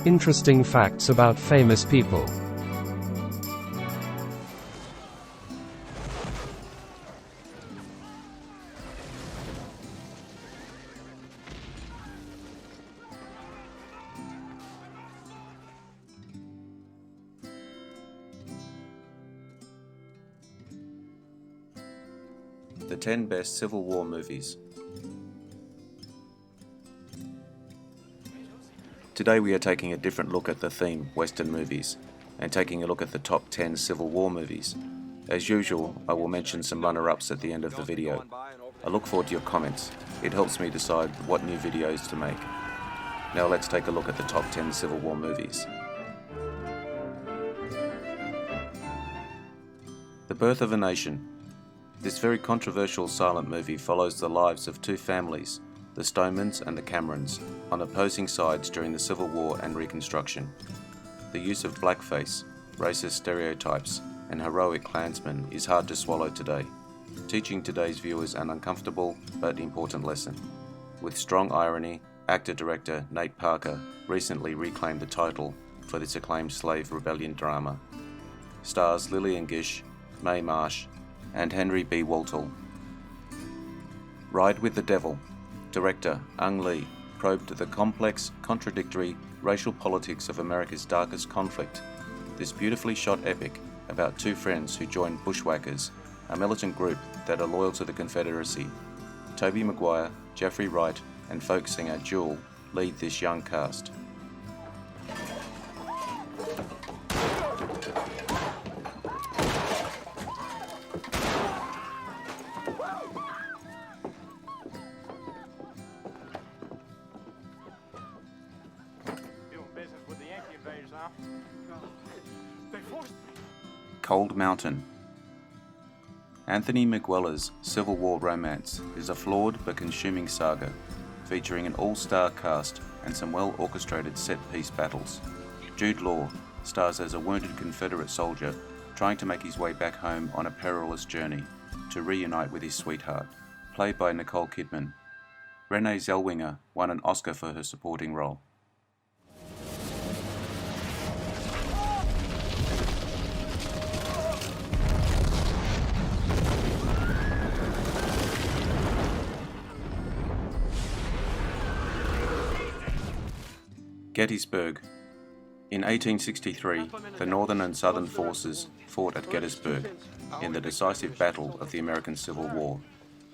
Interesting facts about famous people. The 10 best Civil War movies. Today we are taking a different look at the theme, Western movies, and taking a look at the top 10 Civil War movies. As usual, I will mention some runner-ups at the end of the video. I look forward to your comments. It helps me decide what new videos to make. Now let's take a look at the top 10 Civil War movies. The Birth of a Nation. This very controversial silent movie follows the lives of two families, the Stonemans and the Camerons, on opposing sides during the Civil War and Reconstruction. The use of blackface, racist stereotypes, and heroic Klansmen is hard to swallow today, teaching today's viewers an uncomfortable but important lesson. With strong irony, actor-director Nate Parker recently reclaimed the title for this acclaimed slave rebellion drama. Stars Lillian Gish, Mae Marsh, and Henry B. Walthall. Ride with the Devil. Director Ang Lee probed the complex, contradictory racial politics of America's darkest conflict. This beautifully shot epic about two friends who join Bushwhackers, a militant group that are loyal to the Confederacy. Tobey Maguire, Jeffrey Wright, and folk singer Jewel lead this young cast. Cold Mountain. Anthony Minghwella's Civil War romance is a flawed but consuming saga, featuring an all-star cast and some well-orchestrated set-piece battles. Jude Law stars as a wounded Confederate soldier trying to make his way back home on a perilous journey to reunite with his sweetheart, played by Nicole Kidman. Renee Zellweger won an Oscar for her supporting role. Gettysburg. In 1863, the Northern and Southern forces fought at Gettysburg in the decisive battle of the American Civil War.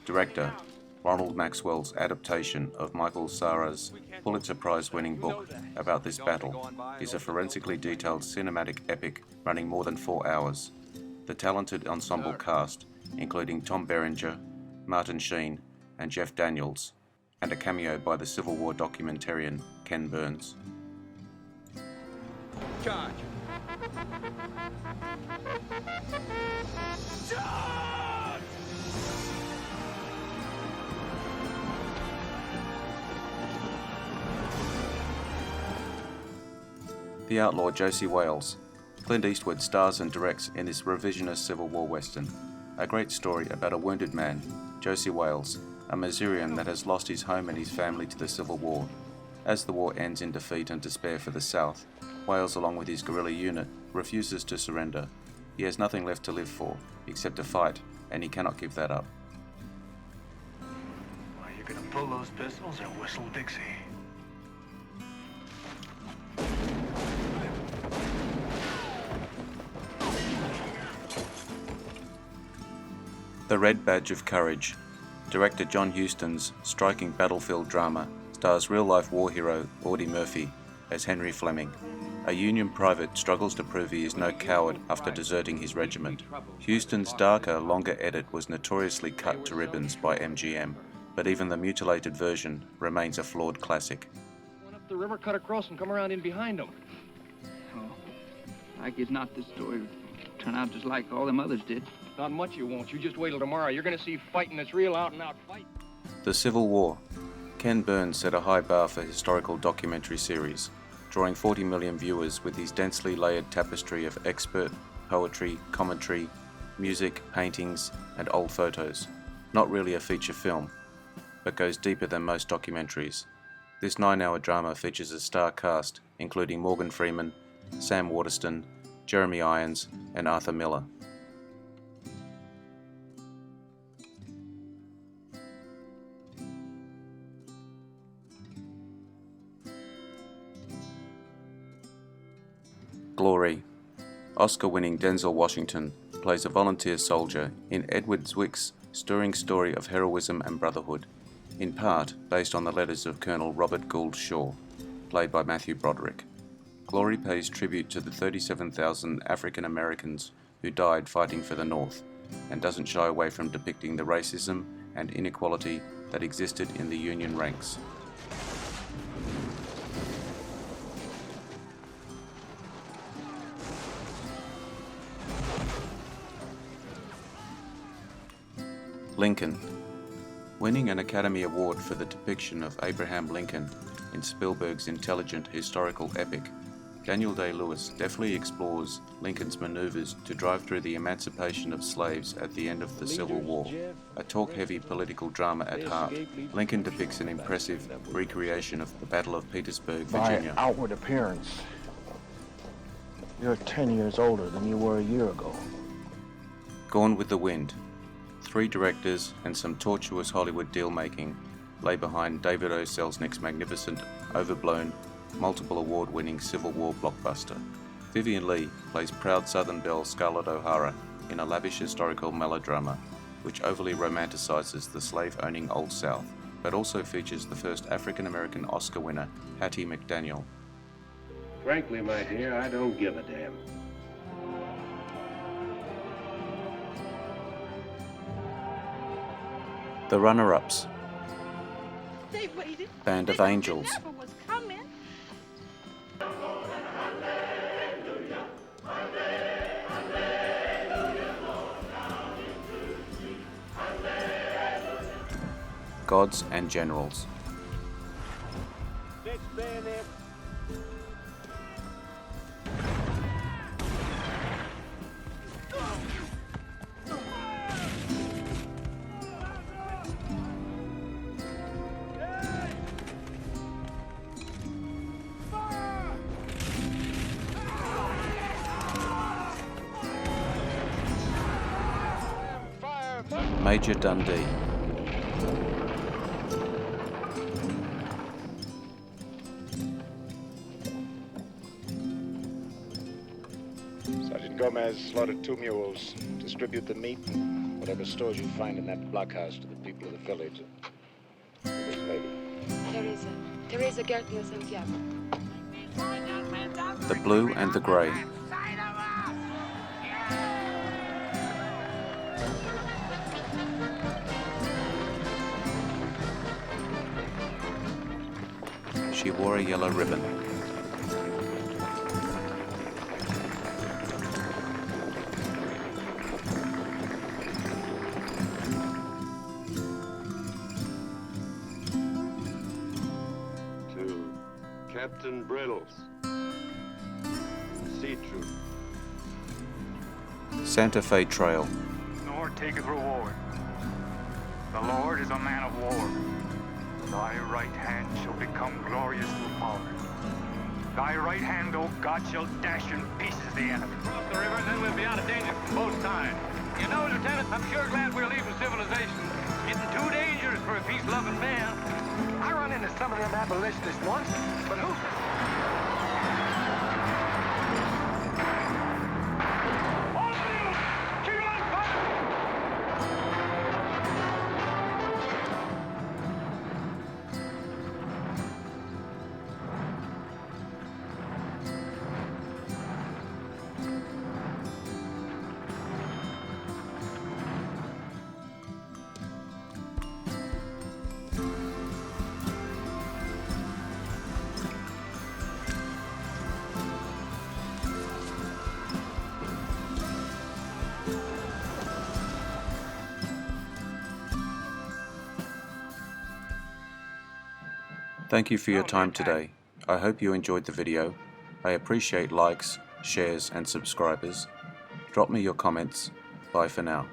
Director Ronald Maxwell's adaptation of Michael Cera's Pulitzer Prize-winning book about this battle is a forensically detailed cinematic epic running more than 4 hours. The talented ensemble cast, including Tom Berenger, Martin Sheen, and Jeff Daniels, and a cameo by the Civil War documentarian Ken Burns. Charge! Charge! The outlaw Josie Wales. Clint Eastwood stars and directs in this revisionist Civil War Western. A great story about a wounded man, Josie Wales, a Missourian that has lost his home and his family to the Civil War. As the war ends in defeat and despair for the South, Wales, along with his guerrilla unit, refuses to surrender. He has nothing left to live for, except to fight, and he cannot give that up. Are you gonna pull those pistols or whistle Dixie? The Red Badge of Courage. Director John Huston's striking battlefield drama stars real-life war hero Audie Murphy as Henry Fleming. A Union private struggles to prove he is no coward after deserting his regiment. Huston's darker, longer edit was notoriously cut to ribbons by MGM, but even the mutilated version remains a flawed classic. Went up the river, cut across, and come around in behind them. Oh, like it's not this story turn out just like all them others did. Not much you won't. You just wait till tomorrow. You're gonna see fighting that's real out-and-out fight. The Civil War. Ken Burns set a high bar for historical documentary series, drawing 40 million viewers with his densely layered tapestry of expert, poetry, commentary, music, paintings, and old photos. Not really a feature film, but goes deeper than most documentaries. This 9-hour drama features a star cast including Morgan Freeman, Sam Waterston, Jeremy Irons, and Arthur Miller. Glory. Oscar-winning Denzel Washington plays a volunteer soldier in Edward Zwick's stirring story of heroism and brotherhood, in part based on the letters of Colonel Robert Gould Shaw, played by Matthew Broderick. Glory pays tribute to the 37,000 African Americans who died fighting for the North, and doesn't shy away from depicting the racism and inequality that existed in the Union ranks. Lincoln. Winning an Academy Award for the depiction of Abraham Lincoln in Spielberg's intelligent historical epic, Daniel Day-Lewis deftly explores Lincoln's maneuvers to drive through the emancipation of slaves at the end of the Civil War. A talk-heavy political drama at heart, Lincoln depicts an impressive recreation of the Battle of Petersburg, Virginia. By outward appearance, you're 10 years older than you were a year ago. Gone with the Wind. 3 directors and some tortuous Hollywood deal-making lay behind David O. Selznick's magnificent, overblown, multiple award-winning Civil War blockbuster. Vivien Leigh plays proud Southern belle Scarlett O'Hara in a lavish historical melodrama which overly romanticizes the slave-owning Old South, but also features the first African-American Oscar winner, Hattie McDaniel. Frankly, my dear, I don't give a damn. The runner-ups. They waited. Band of Angels. They never was coming. Gods and Generals. Major Dundee. Sergeant Gomez slaughtered 2 mules. Distribute the meat and whatever stores you find in that blockhouse to the people of the village. This lady. Teresa Gertner Santiago. The Blue and the Grey. She wore a yellow ribbon. To Captain Brittles, Sea Troop. Santa Fe Trail. Nor taketh reward. The Lord is a man of war. Thy right hand shall become glorious through power. Thy right hand, O God, shall dash in pieces the enemy. Cross the river, and then we'll be out of danger from both sides. You know, Lieutenant, I'm sure glad we're leaving civilization. Getting too dangerous for a peace-loving man. I run into some of them abolitionists once, but who... Thank you for your time today. I hope you enjoyed the video. I appreciate likes, shares and subscribers. Drop me your comments. Bye for now.